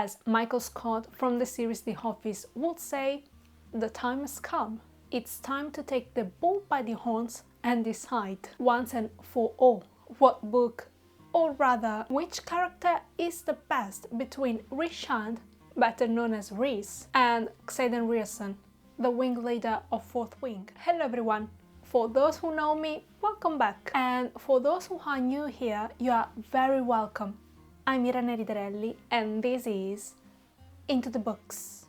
As Michael Scott from the series The Office would say, the time has come. It's time to take the bull by the horns and decide once and for all what book, or rather which character is the best between Rishand, better known as Rhys, and Xaden Rierson, the wing leader of Fourth Wing. Hello everyone! For those who know me, welcome back, and for those who are new here, you are very welcome. I'm Irene Riderelli and this is Into the Books.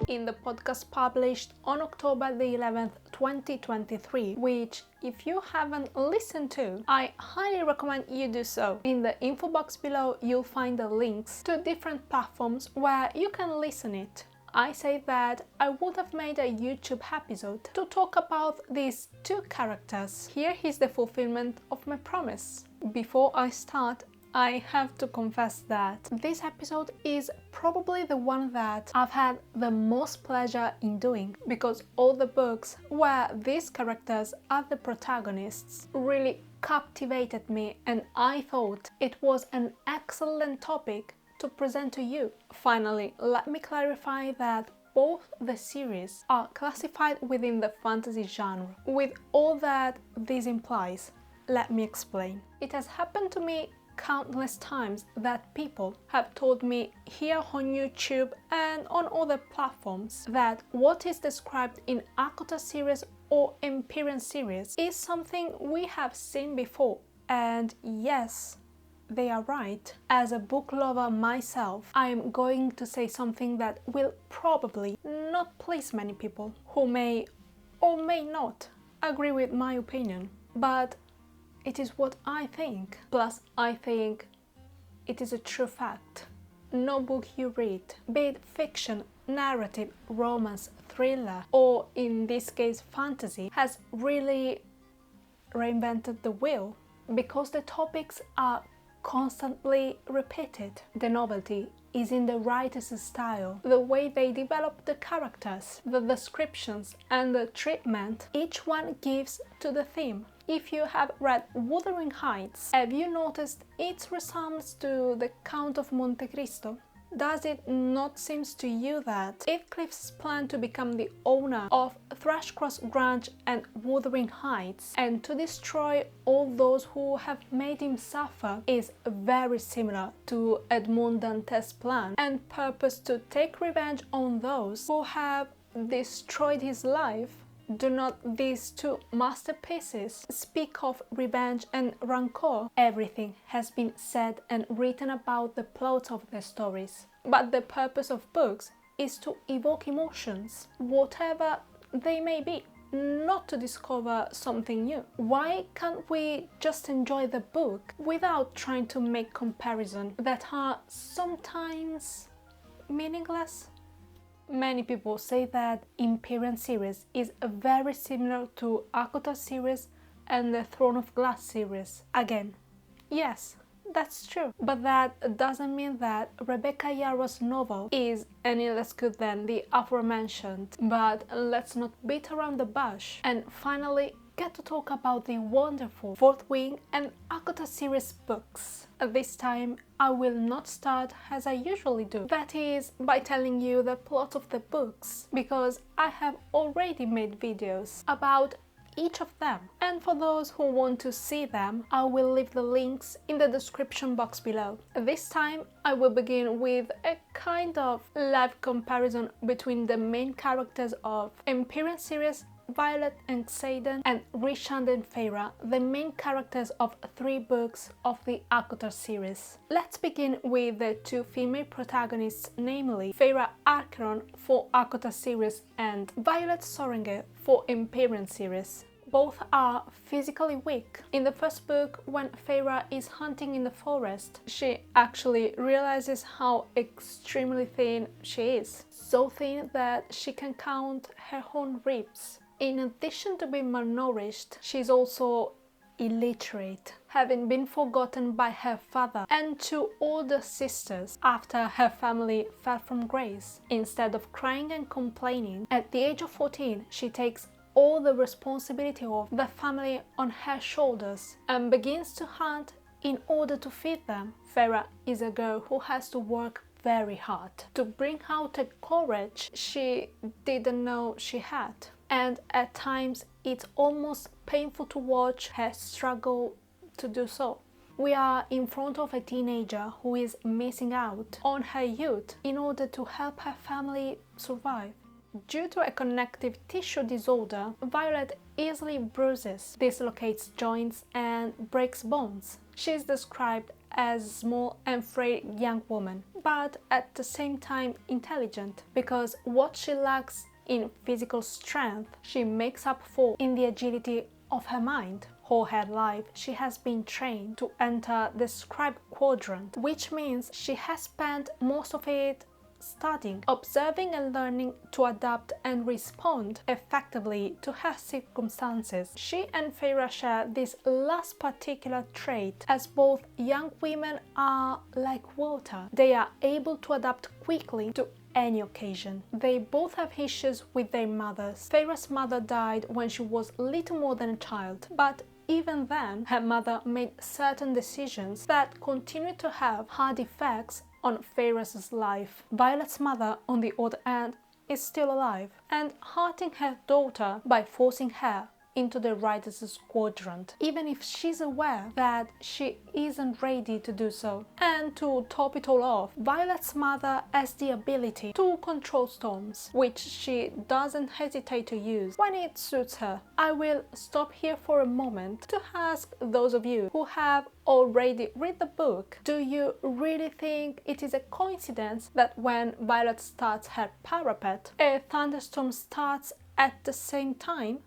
In the podcast published on October the 11th, 2023, which if you haven't listened to, I highly recommend you do so. In the info box below, you'll find the links to different platforms where you can listen it. I say that I would have made a YouTube episode to talk about these two characters. Here is the fulfillment of my promise. Before I start, I have to confess that this episode is probably the one that I've had the most pleasure in doing, because all the books where these characters are the protagonists really captivated me, and I thought it was an excellent topic to present to you. Finally, let me clarify that both the series are classified within the fantasy genre. With all that this implies, let me explain. It has happened to me countless times that people have told me here on YouTube and on other platforms that what is described in ACOTAR series or Empyrean series is something we have seen before. And yes, they are right. As a book lover myself, I am going to say something that will probably not please many people who may or may not agree with my opinion, but it is what I think. Plus, I think it is a true fact. No book you read, be it fiction, narrative, romance, thriller, or in this case fantasy, has really reinvented the wheel, because the topics are constantly repeated. The novelty is in the writer's style, the way they develop the characters, the descriptions and the treatment each one gives to the theme. If you have read Wuthering Heights, have you noticed its resemblance to the Count of Monte Cristo? Does it not seem to you that Heathcliff's plan to become the owner of Thrushcross Grange and Wuthering Heights and to destroy all those who have made him suffer is very similar to Edmond Dantes' plan and purpose to take revenge on those who have destroyed his life? Do not these two masterpieces speak of revenge and rancor? Everything has been said and written about the plots of their stories, but the purpose of books is to evoke emotions, whatever they may be, not to discover something new. Why can't we just enjoy the book without trying to make comparisons that are sometimes meaningless? Many people say that Empyrean series is very similar to ACOTAR series and the Throne of Glass series. Again, yes, that's true, but that doesn't mean that Rebecca Yarros' novel is any less good than the aforementioned. But let's not beat around the bush and finally get to talk about the wonderful Fourth Wing and ACOTAR series books. This time I will not start as I usually do, that is by telling you the plot of the books, because I have already made videos about each of them, and for those who want to see them, I will leave the links in the description box below. This time I will begin with a kind of live comparison between the main characters of Empyrean series, Violet and Xaden, and Rishand and Feyre, the main characters of 3 books of the ACOTAR series. Let's begin with the 2 female protagonists, namely Feyre Archeron for ACOTAR series and Violet Sorrengail for Empyrean series. Both are physically weak. In the first book, when Feyre is hunting in the forest, she actually realizes how extremely thin she is. So thin that she can count her own ribs. In addition to being malnourished, she is also illiterate, having been forgotten by her father and 2 older sisters after her family fell from grace. Instead of crying and complaining, at the age of 14, she takes all the responsibility of the family on her shoulders and begins to hunt in order to feed them. Feyre is a girl who has to work very hard to bring out a courage she didn't know she had. And at times it's almost painful to watch her struggle to do so. We are in front of a teenager who is missing out on her youth in order to help her family survive. Due to a connective tissue disorder, Violet easily bruises, dislocates joints and breaks bones. She is described as a small and frail young woman, but at the same time intelligent, because what she lacks in physical strength, she makes up for in the agility of her mind. All her life, she has been trained to enter the scribe quadrant, which means she has spent most of it studying, observing and learning to adapt and respond effectively to her circumstances. She and Feyre share this last particular trait, as both young women are like water. They are able to adapt quickly to any occasion. They both have issues with their mothers. Feyre's mother died when she was little more than a child, but even then, her mother made certain decisions that continue to have hard effects on Feyre's life. Violet's mother, on the other hand, is still alive and hurting her daughter by forcing her into the Riders' quadrant, even if she's aware that she isn't ready to do so. And to top it all off, Violet's mother has the ability to control storms, which she doesn't hesitate to use when it suits her. I will stop here for a moment to ask those of you who have already read the book, do you really think it is a coincidence that when Violet starts her parapet, a thunderstorm starts at the same time?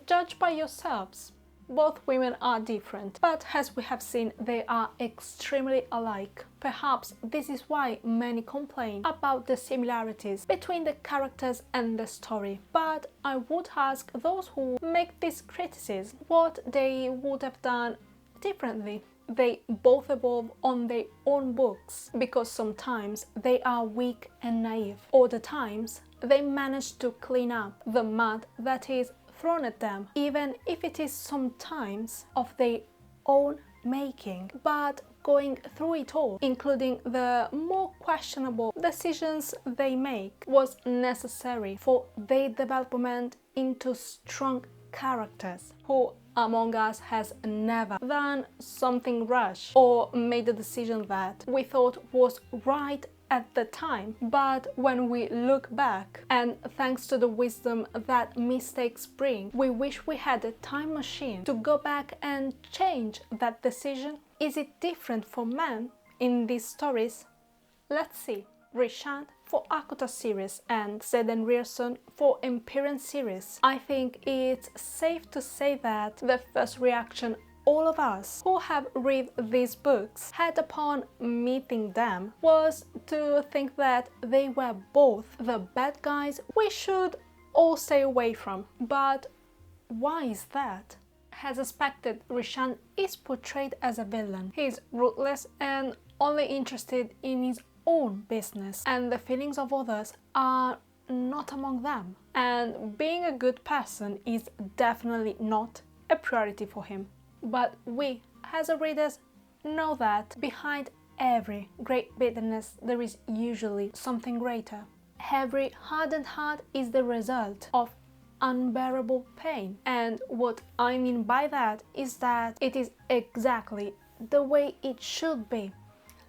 Judge by yourselves. Both women are different, but as we have seen, they are extremely alike. Perhaps this is why many complain about the similarities between the characters and the story. But I would ask those who make this criticism what they would have done differently. They both evolve on their own books, because sometimes they are weak and naive. Other times they manage to clean up the mud that is thrown at them, even if it is sometimes of their own making. But going through it all, including the more questionable decisions they make, was necessary for their development into strong characters. Who among us has never done something rash or made a decision that we thought was right at the time, but when we look back, and thanks to the wisdom that mistakes bring, we wish we had a time machine to go back and change that decision? Is it different for men in these stories? Let's see. Rishant for Akota series and Zeden Rierson for Empyrean series. I think it's safe to say that the first reaction all of us who have read these books had upon meeting them was to think that they were both the bad guys we should all stay away from. But why is that? As expected, Rishant is portrayed as a villain. He is ruthless and only interested in his own business, and the feelings of others are not among them. And being a good person is definitely not a priority for him. But we, as readers, know that behind every great bitterness there is usually something greater. Every hardened heart is the result of unbearable pain. And what I mean by that is that it is exactly the way it should be.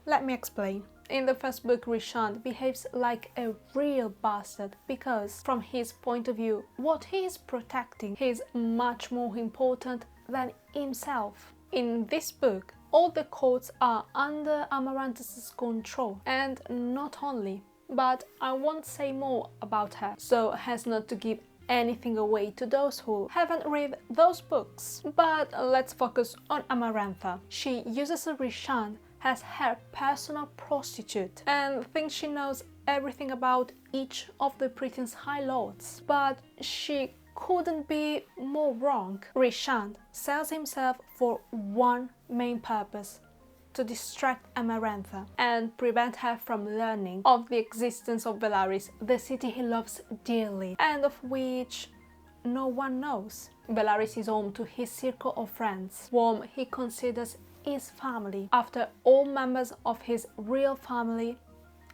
Let me explain. In the first book, Rishant behaves like a real bastard because, from his point of view, what he is protecting is much more important than himself. In this book, all the courts are under Amaranthus' control, and not only, but I won't say more about her, so as not to give anything away to those who haven't read those books. But let's focus on Amarantha. She uses Rishant as her personal prostitute and thinks she knows everything about each of the Britain's High Lords. But she couldn't be more wrong. Rishant sells himself for one main purpose: to distract Amarantha and prevent her from learning of the existence of Velaris, the city he loves dearly and of which no one knows. Velaris is home to his circle of friends, whom he considers his family after all members of his real family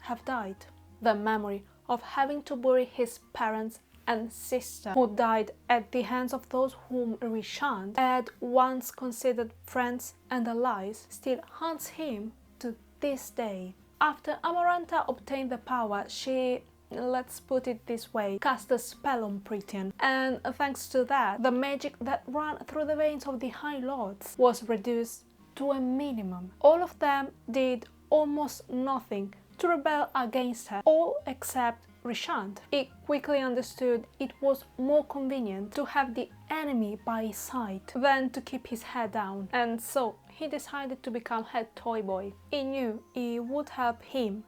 have died. The memory of having to bury his parents and sister who died at the hands of those whom Rishant had once considered friends and allies still haunts him to this day. After Amaranta obtained the power, she, let's put it this way, cast a spell on Prythian, and thanks to that, the magic that ran through the veins of the High Lords was reduced to a minimum. All of them did almost nothing to rebel against her, all except Rishant. He quickly understood it was more convenient to have the enemy by his side than to keep his head down, and so he decided to become her toy boy. He knew it would help him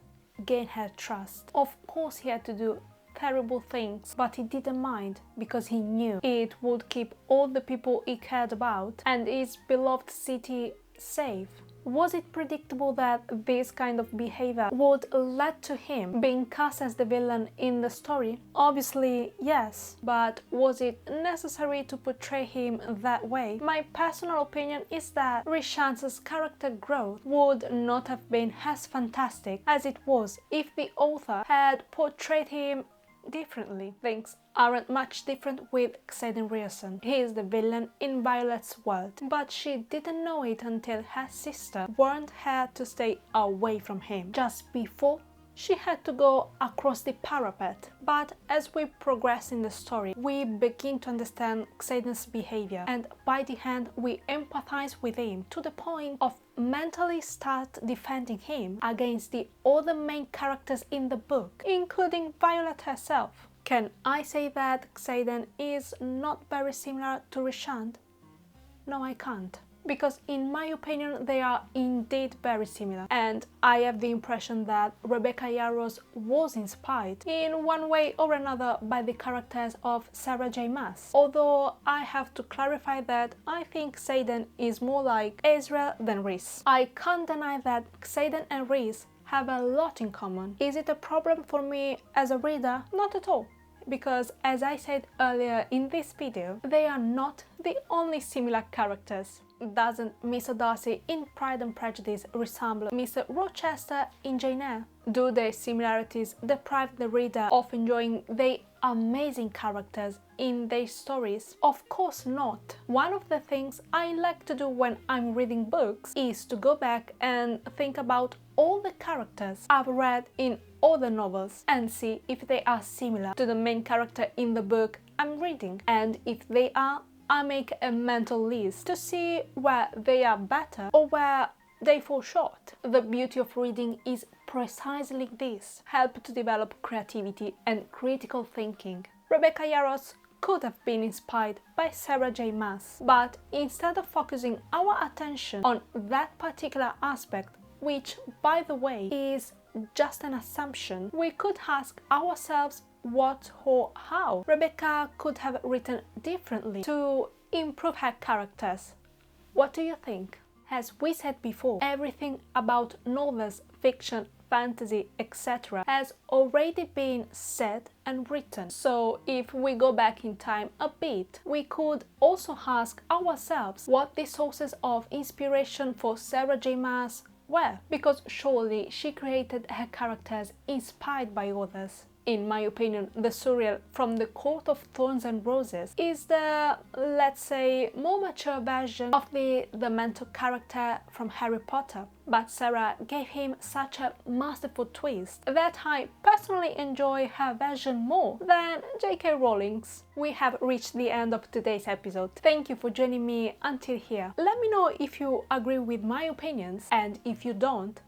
gain her trust. Of course he had to do terrible things, but he didn't mind because he knew it would keep all the people he cared about and his beloved city safe. Was it predictable that this kind of behavior would lead to him being cast as the villain in the story? Obviously, yes, but was it necessary to portray him that way? My personal opinion is that Rishant's character growth would not have been as fantastic as it was if the author had portrayed him differently. Things aren't much different with Xaden Rierson. He is the villain in Violet's world, but she didn't know it until her sister warned her to stay away from him just before she had to go across the parapet. But as we progress in the story, we begin to understand Xaden's behavior, and by the end we empathize with him to the point of mentally start defending him against the other main characters in the book, including Violet herself. Can I say that Xaden is not very similar to Rishant? No, I can't. Because in my opinion they are indeed very similar, and I have the impression that Rebecca Yarros was inspired in one way or another by the characters of Sarah J. Maas, although I have to clarify that I think Xaden is more like Ezreal than Rhys. I can't deny that Xaden and Rhys have a lot in common. Is it a problem for me as a reader? Not at all. Because as I said earlier in this video, they are not the only similar characters. Doesn't Mr. Darcy in Pride and Prejudice resemble Mr. Rochester in Jane Eyre? Do their similarities deprive the reader of enjoying their amazing characters in their stories? Of course not. One of the things I like to do when I'm reading books is to go back and think about all the characters I've read in other novels and see if they are similar to the main character in the book I'm reading, and if they are, I make a mental list to see where they are better or where they fall short. The beauty of reading is precisely this: help to develop creativity and critical thinking. Rebecca Yarros could have been inspired by Sarah J. Maas, but instead of focusing our attention on that particular aspect, which by the way is just an assumption, we could ask ourselves what or how Rebecca could have written differently to improve her characters. What do you think? As we said before, everything about novels, fiction, fantasy, etc. has already been said and written. So if we go back in time a bit, we could also ask ourselves what the sources of inspiration for Sarah J. Maas were, because surely she created her characters inspired by others. In my opinion, the Suriel from the Court of Thorns and Roses is the, let's say, more mature version of the mentor character from Harry Potter. But Sarah gave him such a masterful twist that I personally enjoy her version more than J.K. Rowling's. We have reached the end of today's episode. Thank you for joining me until here. Let me know if you agree with my opinions, and if you don't,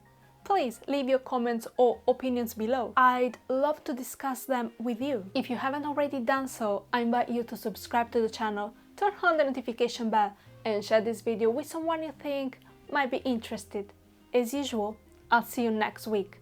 please leave your comments or opinions below. I'd love to discuss them with you. If you haven't already done so, I invite you to subscribe to the channel, turn on the notification bell, and share this video with someone you think might be interested. As usual, I'll see you next week.